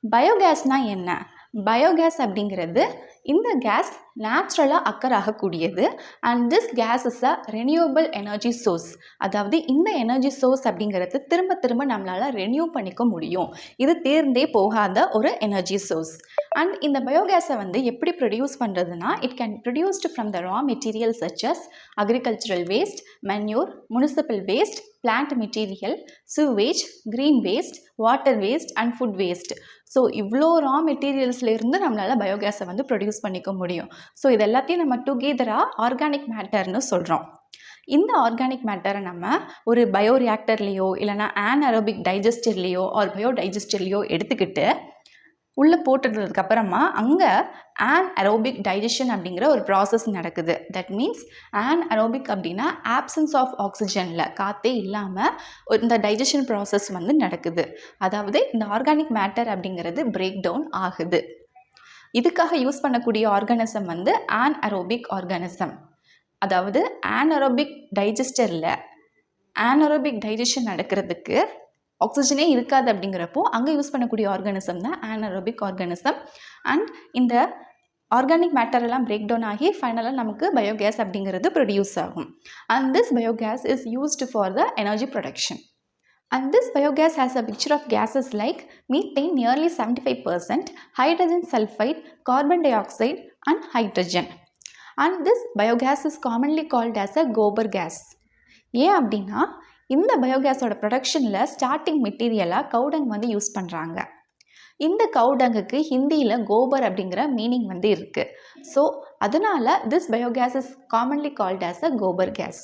பயோகேஸ்னால் என்ன? பயோகேஸ் அப்படிங்கிறது இந்த கேஸ் நேச்சுரலாக அக்கர் ஆகக்கூடியது and this gas is a renewable energy source. அதாவது இந்த எனர்ஜி சோர்ஸ் அப்படிங்கிறது திரும்ப திரும்ப நம்மளால் ரெனியூ பண்ணிக்க முடியும். இது தீர்ந்தே போகாத ஒரு எனர்ஜி சோர்ஸ். அண்ட் இந்த பயோகேஸை எப்படி ப்ரொடியூஸ் பண்ணுறதுனா, it can produced from the raw material such as agricultural waste, manure, municipal waste, plant material, sewage, green waste, water waste and food waste. So இவ்வளோ ரா மெட்டீரியல்ஸ்லேருந்து நம்மளால் பயோகேஸை ப்ரொடியூஸ் பண்ணிக்க முடியும். ஸோ இது எல்லாத்தையும் நம்ம டுகெதராக ஆர்கானிக் மேட்டர்னு சொல்கிறோம். இந்த ஆர்கானிக் மேட்டரை நம்ம ஒரு பயோரியாக்டர்லேயோ இல்லைனா ஆன்அரோபிக் டைஜஸ்டர்லேயோ ஆர் பயோடைஜஸ்டர்லேயோ எடுத்துக்கிட்டு உள்ளே போட்டுட்டதுக்கப்புறமா அங்கே ஆன்அரோபிக் டைஜஷன் அப்படிங்கிற ஒரு ப்ராசஸ் நடக்குது. தட் மீன்ஸ் ஆன்அரோபிக் அப்படின்னா ஆப்சன்ஸ் ஆஃப் ஆக்சிஜனில், காற்றே இல்லாமல் இந்த டைஜஷன் ப்ராசஸ் நடக்குது. அதாவது இந்த ஆர்கானிக் மேட்டர் அப்படிங்கிறது பிரேக் டவுன் ஆகுது. இதுக்காக யூஸ் பண்ணக்கூடிய ஆர்கானிசம் ஆன்அரோபிக் ஆர்கானிசம். அதாவது ஆன்அரோபிக் டைஜஸ்டரில் ஆன்அரோபிக் டைஜஷன் நடக்கிறதுக்கு ஆக்சிஜனே இருக்காது அப்படிங்கிறப்போ அங்கே யூஸ் பண்ணக்கூடிய ஆர்கானிசம் தான் ஆன்அரோபிக் ஆர்கானிசம். அண்ட் இந்த ஆர்கானிக் மேட்டர் எல்லாம் பிரேக் டவுன் ஆகி ஃபைனலாக நமக்கு பயோகேஸ் அப்படிங்கிறது ப்ரொடியூஸ் ஆகும். And this biogas is used for the energy production. And this biogas has a mixture of gases like methane nearly 75%, hydrogen sulfide, carbon dioxide and hydrogen. And this biogas is commonly called as a gobar gas. ஏன் அப்படின்னா இந்த பயோகேஸோட ப்ரொடக்ஷனில் starting மெட்டீரியலாக cow dung use பண்ணுறாங்க. இந்த கவுடங்குக்கு ஹிந்தியில் கோபர் அப்படிங்கிற meaning இருக்குது. ஸோ அதனால் this biogas is commonly called as a gobar case.